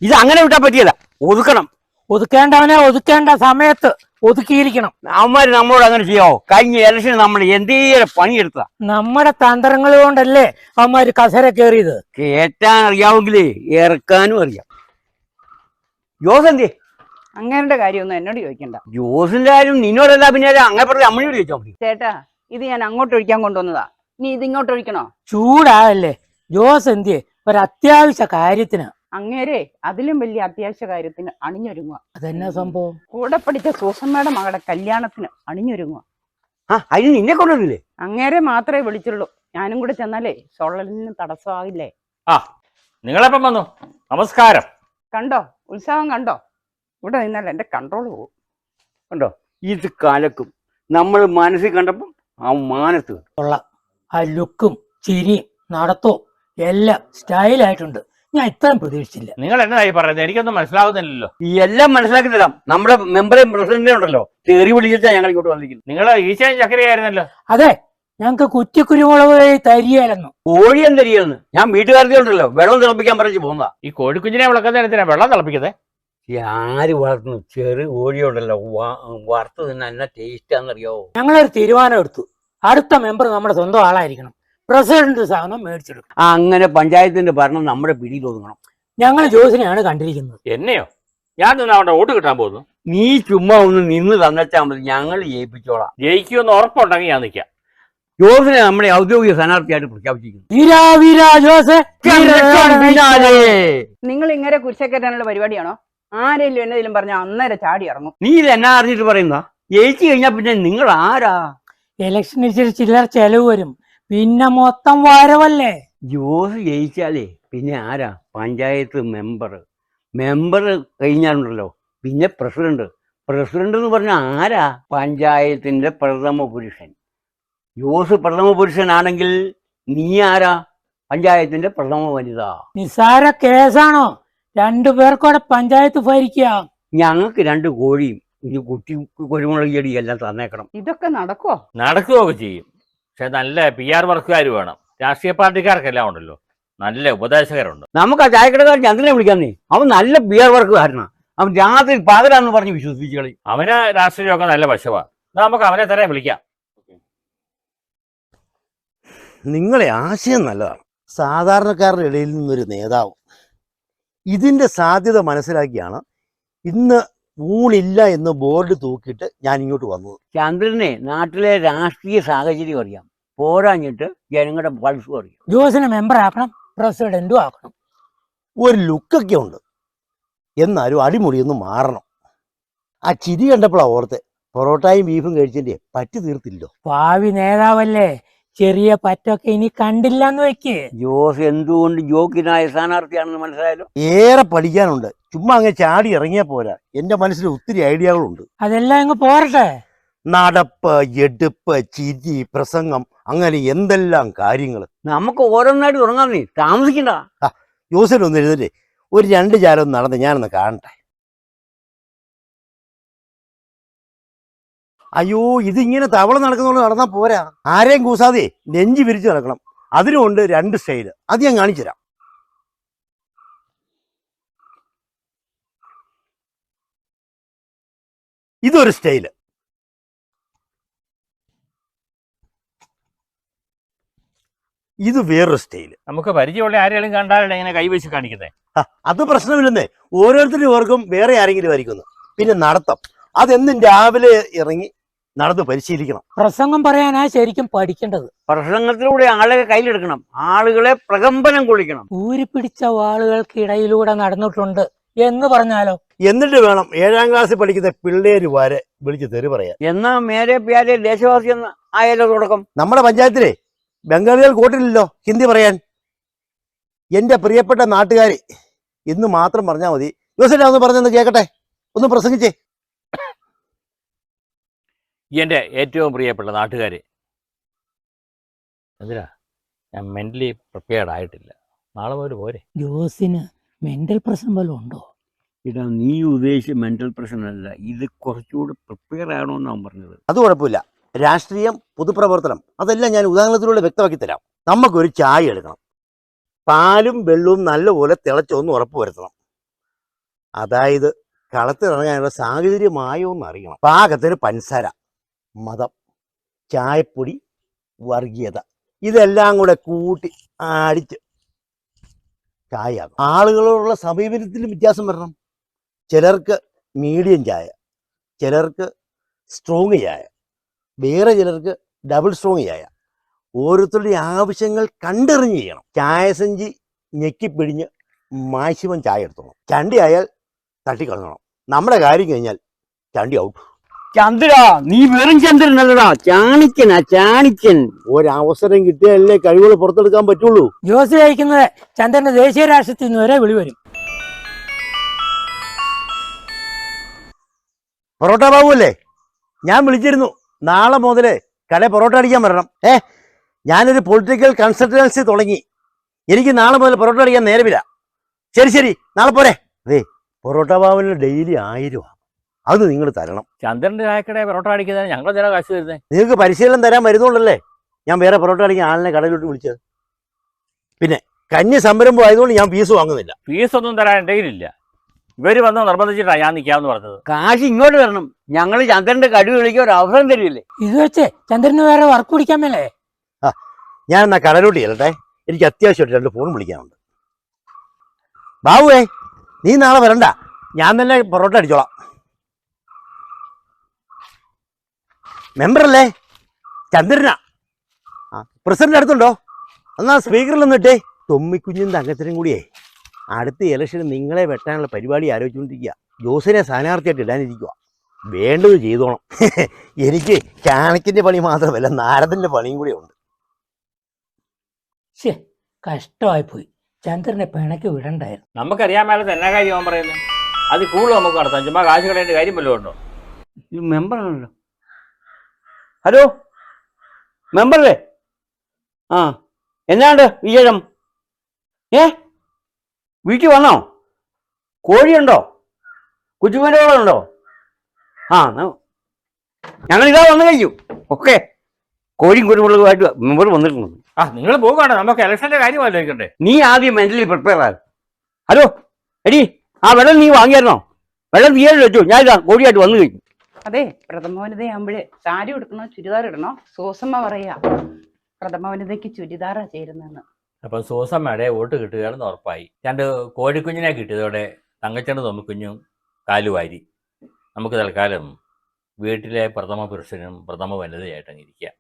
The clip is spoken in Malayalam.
ഇത് അങ്ങനെ വിട്ടാൻ പറ്റിയല്ല, ഒതുക്കണം. ഒതുക്കേണ്ടവനെ ഒതുക്കേണ്ട സമയത്ത് ഒതുക്കിയിരിക്കണം. അവന്മാര് നമ്മളോട് അങ്ങനെ ചെയ്യാവോ? കഴിഞ്ഞ ഇലക്ഷന് നമ്മൾ എന്തേലും പണിയെടുത്ത നമ്മുടെ തന്ത്രങ്ങൾ കൊണ്ടല്ലേ അവന്മാര് കസര കയറിയത്. കേറ്റാൻ അറിയാമെങ്കിലേ ഇറക്കാനും അറിയാം. ജോസ് എന്തേ? അങ്ങേരുടെ കാര്യമൊന്നും എന്നോട് ചോദിക്കണ്ട. ജോസിന്റെ കാര്യം നിന്നോടല്ല, പിന്നെ അങ്ങനെ പറഞ്ഞ അമ്മയോട് ചോദിച്ചാൽ മതി. ചേട്ടാ, ഇത് ഞാൻ അങ്ങോട്ട് ഒഴിക്കാൻ കൊണ്ടുവന്നതാ, നീ ഇത് ഇങ്ങോട്ട് ഒഴിക്കണോ? ചൂടാകല്ലേ ജോസ്, എന്തിയെ ഒരു അത്യാവശ്യ കാര്യത്തിന്. അങ്ങേരെ അതിലും വലിയ അത്യാവശ്യ കാര്യത്തിന് അണിഞ്ഞൊരുങ്ങുക. അതെന്നാ സംഭവം? കൂടെ പഠിച്ച സൂസമ്മയുടെ മകളുടെ കല്യാണത്തിന് അണിഞ്ഞൊരുങ്ങുക. അതിന് നിന്നെ കൊണ്ടുവന്നില്ലേ? അങ്ങേരെ മാത്രമേ വിളിച്ചുള്ളൂ. ഞാനും കൂടെ ചെന്നാലേ സൊള്ളലിന് തടസ്സമാകില്ലേ. നിങ്ങളെപ്പം വന്നു? നമസ്കാരം. കണ്ടോ ഉത്സവം കണ്ടോ? ഇവിടെ നിന്നല്ല എന്റെ കൺട്രോൾ പോകും. കണ്ടോ ഇത് കലക്കും. നമ്മൾ മനസ്സിൽ കണ്ടപ്പം ആ മാനത്ത് കൊള്ളാം. ആ ലുക്കും ചിരിയും നടത്തവും എല്ലാം സ്റ്റൈലായിട്ടുണ്ട്. ഞാൻ ഇത്രയും പ്രതീക്ഷിച്ചില്ല. നിങ്ങൾ എന്നതായി പറയുന്നത്? എനിക്കൊന്നും മനസ്സിലാവുന്നില്ലല്ലോ. ഈ എല്ലാം മനസ്സിലാക്കി തരാം. നമ്മുടെ മെമ്പറേയും പ്രസിഡന്റിനും ഉണ്ടല്ലോ തെറി വിളിച്ചിട്ടാ ഞങ്ങൾ ഇങ്ങോട്ട് വന്നിരിക്കുന്നത്. നിങ്ങൾ ഈശയും ചക്കരയായിരുന്നല്ലോ. അതെ, ഞങ്ങക്ക് കുറ്റിക്കുരുമുളക് തരികയായിരുന്നു. കോഴിയും തരികയെന്ന് ഞാൻ വീട്ടുകാരുടെ ഉണ്ടല്ലോ വെള്ളം തിളപ്പിക്കാൻ പറഞ്ഞു പോകുന്നതാ. ഈ കോഴിക്കുഞ്ഞിനെ വിളക്കുന്നതിന് എന്തിനാ വെള്ളം തിളപ്പിക്കുന്നത്? ആര് വളർത്തുന്നു? ചെറു കോഴിയുണ്ടല്ലോ, വറുത്ത് തന്നെ എന്നാ ടേസ്റ്റാന്നറിയാവോ? ഞങ്ങളൊരു തീരുമാനം എടുത്തു. അടുത്ത മെമ്പർ നമ്മുടെ സ്വന്തം ആളായിരിക്കണം. പ്രസിഡന്റ് സ്ഥാനം മേടിച്ചെടുക്കും. അങ്ങനെ പഞ്ചായത്തിന്റെ ഭരണം നമ്മുടെ പിടിയിൽ ഒതുങ്ങണം. ഞങ്ങൾ ജോസിനെയാണ് കണ്ടിരിക്കുന്നത്. എന്നെയോ? ഞാൻ നിന്ന് അവിടെ വോട്ട് കിട്ടാൻ പോകുന്നു. നീ ചുമ്മാ ഒന്ന് നിന്ന് തന്നച്ചാൽ മതി, ഞങ്ങൾ ജയിപ്പിച്ചോളാം. ജയിക്കുമെന്ന് ഉറപ്പുണ്ടെങ്കിൽ ഞാൻ നിൽക്കാം. ജോസിനെ നമ്മുടെ ഔദ്യോഗിക സ്ഥാനാർത്ഥിയായിട്ട് പ്രഖ്യാപിച്ചിരിക്കുന്നു. നിങ്ങൾ ഇങ്ങനെ കുരിശക്കറ്റാനുള്ള പരിപാടിയാണോ? ആരെങ്കിലും എന്നതിലും പറഞ്ഞ അന്നേരം ചാടി ഇറങ്ങും. നീ ഇത് എന്നാ അറിഞ്ഞിട്ട് പറയുന്ന? ജയിച്ചു കഴിഞ്ഞാ പിന്നെ നിങ്ങൾ ആരാ? ഇലക്ഷന് ചില്ലറ ചെലവ് വരും, പിന്നെ മൊത്തം വരവല്ലേ. ജോസ് ജയിച്ചാലേ പിന്നെ ആരാ? പഞ്ചായത്ത് മെമ്പർ കഴിഞ്ഞാലുണ്ടല്ലോ പിന്നെ പ്രസിഡന്റ് എന്ന് പറഞ്ഞാൽ ആരാ? പഞ്ചായത്തിന്റെ പ്രഥമ പുരുഷൻ. ജോസ് പ്രഥമ പുരുഷനാണെങ്കിൽ നീ ആരാ? പഞ്ചായത്തിന്റെ പ്രഥമ വനിത. നിസ്സാര കേസാണോ? 2 പേർക്കൂടെ പഞ്ചായത്ത് ഭരിക്കാം. ഞങ്ങൾക്ക് 2 കോഴിയും ഇനി കുട്ടി കുരുമുളക് ചെടി എല്ലാം തന്നേക്കണം. ഇതൊക്കെ നടക്കുവോ? നടക്കുകയൊക്കെ ചെയ്യും. പക്ഷെ നല്ല PR വർക്കുകാർ വേണം. രാഷ്ട്രീയ പാർട്ടിക്കാർക്കെല്ലാം ഉണ്ടല്ലോ നല്ല ഉപദേശകരുണ്ട്. നമുക്ക് ആ ചായക്കടക്കാരൻ ചന്ദ്രനെ വിളിക്കാന്നേ. അവൻ നല്ല PR വർക്കുകാരനാ. അവൻ രാത്രി പകരാന്ന് പറഞ്ഞ് വിശ്വസിച്ച് കളി. അവന് രാഷ്ട്രീയമൊക്കെ നല്ല വശമാണ്. നമുക്ക് അവനെ തന്നെ വിളിക്കാം. നിങ്ങളെ ആശയം നല്ലതാണ്. സാധാരണക്കാരുടെ ഇടയിൽ നിന്നൊരു നേതാവ്. ഇതിൻ്റെ സാധ്യത മനസ്സിലാക്കിയാണ് ഇന്ന് ഊണില്ല എന്ന് ബോർഡ് തൂക്കിയിട്ട് ഞാൻ ഇങ്ങോട്ട് വന്നത്. ചന്ദ്രനെ നാട്ടിലെ രാഷ്ട്രീയ സാഹചര്യം അറിയാം, പോരാഞ്ഞിട്ട് ജനങ്ങളുടെ പൾസും അറിയാം. ജോസിനെ മെമ്പർ ആക്കണം, പ്രസിഡന്റും ആക്കണം. ഒരു ലുക്കൊക്കെ ഉണ്ട്, എന്നാലും അടിമുടിയൊന്ന് മാറണം. ആ ചിരി കണ്ടപ്പോഴാണ് ഓർത്തെ, പൊറോട്ടയും ബീഫും കഴിച്ചതിൻ്റെ പറ്റി തീർത്തില്ലോ. ഭാവി നേതാവല്ലേ, ചെറിയ പറ്റൊക്കെ ഇനി കണ്ടില്ലെന്ന് വെക്ക്. ജോസ് എന്തുകൊണ്ട് യോഗ്യനായ സ്ഥാനാർത്ഥിയാണെന്ന് മനസ്സിലായാലോ? ഏറെ പഠിക്കാനുണ്ട്. ചുമ്മാ അങ്ങ് ചാടി ഇറങ്ങിയാൽ പോരാ. എൻ്റെ മനസ്സിൽ ഒത്തിരി ഐഡിയകളുണ്ട്. അതെല്ലാം അങ്ങ് പോരട്ടെ. നടപ്പ്, എടുപ്പ്, ചിരി, പ്രസംഗം, അങ്ങനെ എന്തെല്ലാം കാര്യങ്ങൾ. നമുക്ക് ഓരോന്നായിട്ട് തുടങ്ങാൻ താമസിക്കണ്ട. ജോസിനൊന്നും എഴുതല്ലേ, ഒരു 2 ചാരം നടന്ന് ഞാനൊന്ന് കാണട്ടെ. അയ്യോ, ഇതിങ്ങനെ തവള നടക്കുന്നോണ്ട് നടന്നാൽ പോരാ. ആരെയും കൂസാതെ നെഞ്ചി വിരിച്ച് നടക്കണം. അതിനുമുണ്ട് 2 സ്റ്റൈല്. അത് ഞാൻ കാണിച്ചു തരാം. ഇതൊരു സ്റ്റൈല്. ഇത് വേറൊരു സ്റ്റൈല്. നമുക്ക് പരിചയമുള്ള ആരെങ്കിലും കണ്ടാലല്ലേ ഇങ്ങനെ കൈവച്ച് കാണിക്കുന്നത്? അത് പ്രശ്നമില്ലെന്നേ. ഓരോരുത്തരും ഓർക്കും വേറെ ആരെങ്കിലും ആയിരിക്കുന്നു. പിന്നെ നടത്തം, അതെന്നും രാവിലെ ഇറങ്ങി നടന്ന് പരിശീലിക്കണം. പ്രസംഗം പറയാനാ ശരിക്കും പഠിക്കേണ്ടത്. പ്രസംഗത്തിലൂടെ ആളുകളെ കയ്യിലെടുക്കണം, ആളുകളെ പ്രകമ്പനം കൊള്ളിക്കണം. ഊരിപ്പിടിച്ച വാളുകൾക്കിടയിലൂടെ നടന്നിട്ടുണ്ട് എന്ന് പറഞ്ഞാലോ? എന്നിട്ട് വേണം 7ാം ക്ലാസ്സിൽ പഠിക്കുന്ന പിള്ളേര് വരെ വിളിച്ച് തെറി പറയാൻ. എന്നാ മേരെ പ്യാരെ ദേശവാസി എന്ന് ആയാലോ തുടക്കം? നമ്മുടെ പഞ്ചായത്തിലെ ബംഗാളികൾ കൂട്ടില്ലല്ലോ ഹിന്ദി പറയാൻ. എൻ്റെ പ്രിയപ്പെട്ട നാട്ടുകാരെ ഇന്ന് മാത്രം പറഞ്ഞാൽ മതി. ജോസിനെ ഒന്ന് പറഞ്ഞൊന്ന് കേൾക്കട്ടെ, ഒന്ന് പ്രസംഗിച്ചേ. എൻ്റെ ഏറ്റവും പ്രിയപ്പെട്ട നാട്ടുകാരെ, എന്തിനാ ഞാൻ മെന്റലി പ്രിപ്പയർഡ് ആയിട്ടില്ല. നാളെ മുതൽ പോരെ. ജോസിന് മെന്റൽ പ്രശ്നം വല്ലതും ഉണ്ടോ? ഇതാ നീ ഉദ്ദേശിച്ച മെന്റൽ പ്രശ്നമല്ല, ഇത് കുറച്ചുകൂടി പ്രിപ്പയർ ആകണമെന്നാണ് പറഞ്ഞത്. അത് കുഴപ്പമില്ല. രാഷ്ട്രീയം, പൊതുപ്രവർത്തനം, അതെല്ലാം ഞാൻ ഉദാഹരണത്തിലൂടെ വ്യക്തമാക്കി തരാം. നമുക്കൊരു ചായ എടുക്കണം. പാലും വെള്ളവും നല്ലപോലെ തിളച്ചൊന്ന് ഉറപ്പ് വരുത്തണം. അതായത് കളത്തിലിറങ്ങാനുള്ള സാഹചര്യമായോ എന്ന് അറിയണം. പാകത്തിന് പഞ്ചസാര, മതം, ചായപ്പൊടി, വർഗീയത ഇതെല്ലാം കൂടെ കൂട്ടി അടിച്ച് ചായയാകും. ആളുകളോടുള്ള സമീപനത്തിലും വ്യത്യാസം വരണം. ചിലർക്ക് മീഡിയം ചായ, ചിലർക്ക് സ്ട്രോങ് ചായ, വേറെ ചിലർക്ക് ഡബിൾ സ്ട്രോങ് ചായ. ഓരോരുത്തരുടെ ആവശ്യങ്ങൾ കണ്ടറിഞ്ഞ് ചെയ്യണം. ചായസഞ്ചി ഞെക്കിപ്പിടിഞ്ഞ് മാക്സിമം ചായ എടുത്തോണം. ചണ്ടി ആയാൽ തട്ടിക്കളഞ്ഞോണം. നമ്മുടെ കാര്യം കഴിഞ്ഞാൽ ചണ്ടി ഔട്ട്. ചന്ദ്ര, നീ വെറും ചന്ദ്രനല്ലടാ, ചാണിക്കനാ ചാണിക്കൻ. ഒരവസരം കിട്ടിയാലല്ലേ കഴിവുകൾ പുറത്തെടുക്കാൻ പറ്റുള്ളൂ. ജോസ് അയക്കുന്നത് ചന്ദ്രന്റെ ദേശീയ രാഷ്ട്രത്തിൽ നിന്ന് വരെ വിളി വരും. പൊറോട്ട ബാബു അല്ലേ? ഞാൻ വിളിച്ചിരുന്നു. നാളെ മുതൽ കടയിൽ പൊറോട്ട അടിക്കാൻ വരണം. ഞാനൊരു പൊളിറ്റിക്കൽ കൺസൾട്ടൻസി തുടങ്ങി. എനിക്ക് നാളെ മുതൽ പൊറോട്ട അടിക്കാൻ നേരമില്ല. ശരി, നാളെ പോരെ. അതെ, പൊറോട്ട ബാബുവിന് ഡെയിലി 1000 രൂപ. അത് നിങ്ങൾ തരണം. ചന്ദ്രന്റെ ചായക്കട പൊറോട്ട അടിക്കുന്നതിന് ഞങ്ങൾ എന്തിനാ കാശ് തരുന്നത്? നിങ്ങൾക്ക് പരിശീലനം തരാൻ വരുന്നുണ്ടല്ലേ ഞാൻ വേറെ പൊറോട്ട അടിക്കാൻ ആളിനെ കടയിലോട്ട് വിളിച്ചത്. പിന്നെ കന്യ സംരംഭം ആയതുകൊണ്ട് ഞാൻ ഫീസ് വാങ്ങുന്നില്ല. ഫീസൊന്നും തരാൻ എന്തെങ്കിലില്ല. ഇവര് വന്ന് നിർബന്ധിച്ചിട്ടാണ് ഞാൻ നിൽക്കാമെന്ന് പറഞ്ഞത്. കാശ് ഇങ്ങോട്ട് തരണം. ഞങ്ങൾ ചന്ദ്രന്റെ കഴിവ് കളിക്കാൻ ഒരു അവസരം തരില്ലേ? ഇത് വെച്ച് ചന്ദ്രന് വേറെ വർക്ക് പിടിക്കാൻ മേലേ. ഞാൻ എന്നാ കടയിലോട്ട് ചെല്ലട്ടെ. എനിക്ക് അത്യാവശ്യമായിട്ട് 2 ഫോൺ വിളിക്കാനുണ്ട്. ബാബുവേ, നീ നാളെ വരണ്ട, ഞാൻ തന്നെ പൊറോട്ട അടിച്ചോളാം. മെമ്പറല്ലേ? ചന്ദ്രനാ. പ്രസിഡന്റ് അടുത്തുണ്ടോ? എന്നാ സ്പീക്കറിൽ നിന്നിട്ടേ. തൊമ്മിക്കുഞ്ഞും തങ്കത്തിനും കൂടിയേ അടുത്ത ഇലക്ഷന് നിങ്ങളെ വെട്ടാനുള്ള പരിപാടി ആലോചിച്ചുകൊണ്ടിരിക്കുക. ജോസിനെ സ്ഥാനാർത്ഥിയായിട്ട് ഇടാനിരിക്കുക. വേണ്ടത് ചെയ്തോണം. എനിക്ക് ചാണക്കിന്റെ പണി മാത്രമല്ല, നാരദന്റെ പണിയും കൂടെ ഉണ്ട്. ശേ, കഷ്ടമായിപ്പോയി. ചന്ദ്രനെ പിണക്ക് വിടണ്ടായിരുന്നു. നമുക്കറിയാൻ മേലത്തെ എന്നാ കാര്യം അവൻ പറയുന്നത്? അത് കൂടുതൽ നമുക്ക് നടത്താം. ചുമ്മാ കാശ് കളയേണ്ട കാര്യം വല്ലതും ഉണ്ടോ? ഇത് മെമ്പറാണല്ലോ. ഹലോ, മെമ്പറല്ലേ? ആ, എന്നാണ്ട് വിജയം? വീട്ടിൽ വന്നോ? കോഴിയുണ്ടോ? കുറ്റുമരോളുണ്ടോ? ആ, ഞങ്ങളിതാ വന്നു കഴിഞ്ഞു. ഓക്കെ, കോഴിയും കുരുമുളകുമായിട്ട് മെമ്പർ വന്നിട്ടുണ്ട്. നിങ്ങൾ പോകുകയാണ്. നമുക്ക് ഇലക്ഷന്റെ കാര്യം ആലോചിക്കണ്ടേ? നീ ആദ്യം മെന്റലി പ്രിപ്പയർ ആകും. ഹലോ എടി, ആ വെള്ളം നീ വാങ്ങിയായിരുന്നോ? വെള്ളം തീയാലും വെച്ചു. ഞാൻ ഇതാ കോഴിയായിട്ട് വന്നു കഴിഞ്ഞു. അതെ, പ്രഥമ വനിതയാകുമ്പോഴേ സാരി ഉടുക്കണോ ചുരിദാർ ഇടണോ? സോസമ്മ പറയാ പ്രഥമ വനിതയ്ക്ക് ചുരിദാറാ ചേരുന്നെന്ന്. അപ്പം സൂസമ്മയുടെ വോട്ട് കിട്ടുകയാണെന്ന് ഉറപ്പായി. 2 കോഴിക്കുഞ്ഞിനെ കിട്ടിയതോടെ തങ്കച്ചൻ്റെ തൊമ്മിക്കുഞ്ഞും കാലുവാരി. നമുക്ക് തൽക്കാലം വീട്ടിലെ പ്രഥമ പുരുഷനും പ്രഥമ വനിതയായിട്ടങ്ങിരിക്കാം.